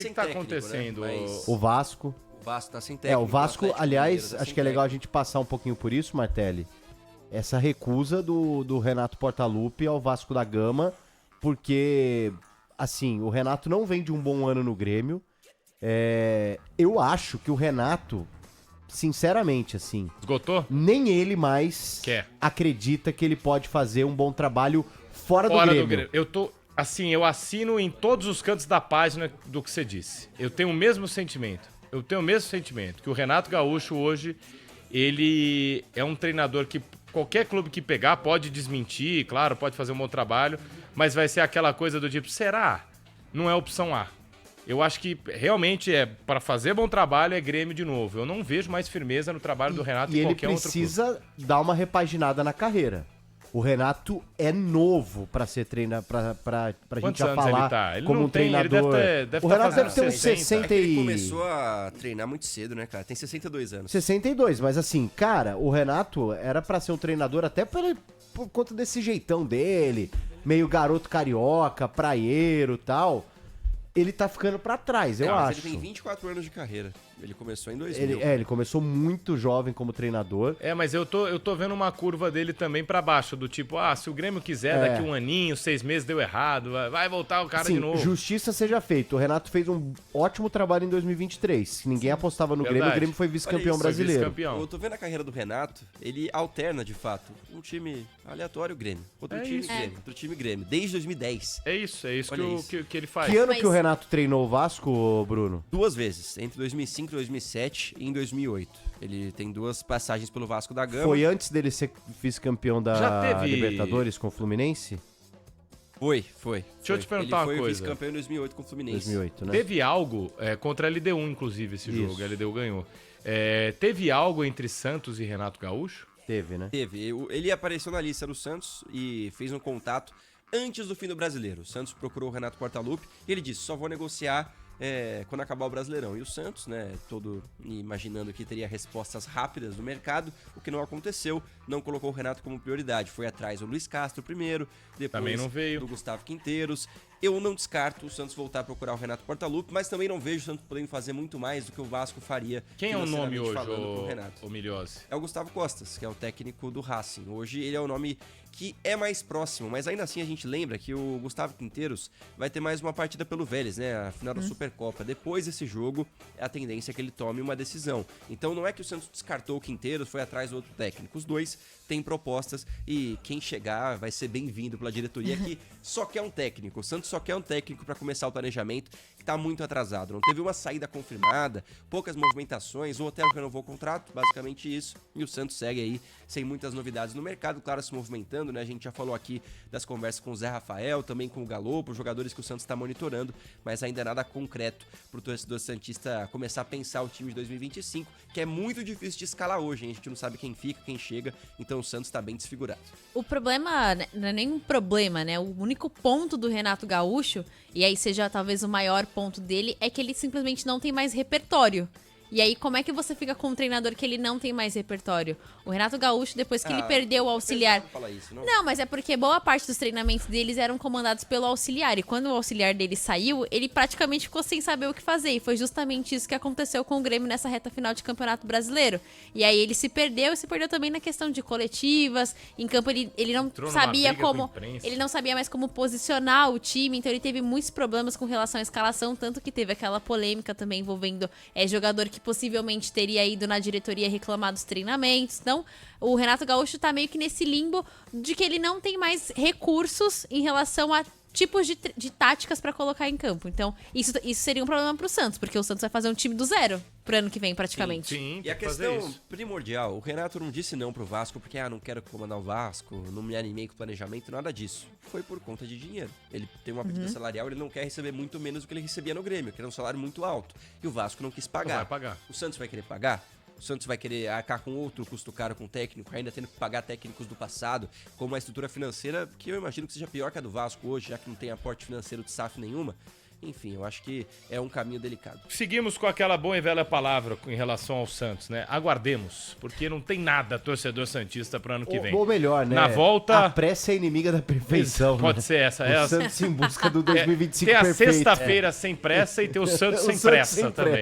que sem tá técnico, acontecendo? né? Mas O Vasco. o Vasco tá sem técnico. O Vasco, Atlético aliás, Mineiro tá acho sem que é legal a técnico. gente passar um pouquinho por isso, Martelli. Essa recusa do Renato Portaluppi ao Vasco da Gama, porque, assim, o Renato não vem de um bom ano no Grêmio. Eu acho que o Renato, sinceramente, assim, Esgotou? nem ele mais Quer. acredita que ele pode fazer um bom trabalho fora do Grêmio. Eu tô. Assim, eu assino em todos os cantos da página do que você disse. Eu tenho o mesmo sentimento. Que o Renato Gaúcho hoje, ele é um treinador que qualquer clube que pegar pode desmentir, claro, pode fazer um bom trabalho, mas vai ser aquela coisa do tipo, será? Não é opção A. Eu acho que realmente para fazer bom trabalho é Grêmio de novo. Eu não vejo mais firmeza no trabalho do Renato E em ele qualquer outro clube. precisa dar uma repaginada na carreira. O Renato é novo pra ser treinador, pra gente Quantos já anos falar ele tá? Ele como não um tem, ele treinador. deve O tá Renato deve fazendo ter uns 60. 60 Ele e... começou a treinar muito cedo, né, cara? Tem 62 anos. 62, mas assim, cara, o Renato era pra ser um treinador até por conta desse jeitão dele, meio garoto carioca, praieiro e tal. Ele tá ficando pra trás, eu Mas acho. ele tem 24 anos de carreira. Ele começou em 2000. Ele começou muito jovem como treinador. Mas eu tô vendo uma curva dele também pra baixo, do tipo, se o Grêmio quiser, daqui um aninho, 6 meses deu errado, vai voltar o cara Sim, de novo. justiça seja feita. O Renato fez um ótimo trabalho em 2023. Ninguém apostava no Grêmio, o Grêmio foi vice-campeão isso, brasileiro. vice-campeão. Eu tô vendo a carreira do Renato, ele alterna de fato. Um time aleatório, Grêmio. Outro time, isso. Grêmio. Outro time, Grêmio. Desde 2010. É isso Olha isso. que ele faz. Que ano Mas- que o Renato treinou o Vasco, Bruno? 2 vezes, entre 2005 e 2007 e em 2008. Ele tem 2 passagens pelo Vasco da Gama. Foi antes dele ser vice-campeão da Já teve- Libertadores com o Fluminense? Foi. Deixa eu te perguntar ele uma foi coisa. vice-campeão em 2008 com o Fluminense. 2008, né? Teve algo contra a LDU, inclusive, esse Isso. jogo. A LDU ganhou. Teve algo entre Santos e Renato Gaúcho? Teve, né? Teve. Ele apareceu na lista do Santos e fez um contato antes do fim do Brasileiro. O Santos procurou o Renato Portaluppi e ele disse, só vou negociar quando acabar o Brasileirão. E o Santos, né, todo imaginando que teria respostas rápidas do mercado, o que não aconteceu, não colocou o Renato como prioridade. Foi atrás do Luiz Castro primeiro, depois Também não veio. do Gustavo Quinteiros. Eu não descarto o Santos voltar a procurar o Renato Portaluppi, mas também não vejo o Santos podendo fazer muito mais do que o Vasco faria. Quem é o nome financeiramente hoje, falando, pro Renato. o Miliose? É o Gustavo Costas, que é o técnico do Racing. Hoje ele é o nome que é mais próximo, mas ainda assim a gente lembra que o Gustavo Quinteiros vai ter mais uma partida pelo Vélez, né? A final da Supercopa. Depois desse jogo, a tendência é que ele tome uma decisão. Então não é que o Santos descartou o Quinteiros, foi atrás do outro técnico. Os dois têm propostas e quem chegar vai ser bem-vindo pela diretoria que só quer um técnico. O Santos só quer um técnico para começar o planejamento, que tá muito atrasado. Não teve uma saída confirmada, poucas movimentações, o Otero renovou o contrato, basicamente isso. E o Santos segue aí sem muitas novidades no mercado, claro, se movimentando, né? A gente já falou aqui das conversas com o Zé Rafael, também com o Galopo, jogadores que o Santos está monitorando, mas ainda nada concreto pro torcedor santista começar a pensar o time de 2025, que é muito difícil de escalar hoje, hein? A gente não sabe quem fica, quem chega, então o Santos tá bem desfigurado. O problema, né, não é nem um problema, né? O único ponto do Renato Gaúcho, e aí seja talvez o maior ponto dele, é que ele simplesmente não tem mais repertório. E aí, como é que você fica com um treinador que ele não tem mais repertório? O Renato Gaúcho, depois que ele perdeu o auxiliar... Falar isso, não? Não, mas é porque boa parte dos treinamentos deles eram comandados pelo auxiliar. E quando o auxiliar dele saiu, ele praticamente ficou sem saber o que fazer. E foi justamente isso que aconteceu com o Grêmio nessa reta final de Campeonato Brasileiro. E aí ele se perdeu também na questão de coletivas. Em campo ele não Entrou numa sabia briga com a como. imprensa. Ele não sabia mais como posicionar o time. Então ele teve muitos problemas com relação à escalação. Tanto que teve aquela polêmica também envolvendo jogador que possivelmente teria ido na diretoria reclamar dos treinamentos. Então, o Renato Gaúcho tá meio que nesse limbo de que ele não tem mais recursos em relação a tipos de táticas pra colocar em campo. Então, isso seria um problema pro Santos, porque o Santos vai fazer um time do zero pro ano que vem, praticamente. Sim, E a tem que fazer questão isso. primordial, o Renato não disse não pro Vasco porque, não quero comandar o Vasco, não me animei com o planejamento, nada disso. Foi por conta de dinheiro. Ele tem uma pedida salarial, ele não quer receber muito menos do que ele recebia no Grêmio, que era um salário muito alto. E o Vasco não quis pagar. Não vai pagar. O Santos vai querer pagar? O Santos vai querer arcar com outro custo caro com técnico, ainda tendo que pagar técnicos do passado, com uma estrutura financeira que eu imagino que seja pior que a do Vasco hoje, já que não tem aporte financeiro de SAF nenhuma. Enfim, eu acho que é um caminho delicado. Seguimos com aquela boa e velha palavra em relação ao Santos, né? Aguardemos, porque não tem nada torcedor santista pro ano que vem. Ou melhor, né? Na volta... A pressa é inimiga da perfeição. Pode né? ser essa. O Santos em busca do 2025 Tem a perfeito. sexta-feira sem pressa e tem o Santos O sem Santos pressa sem também.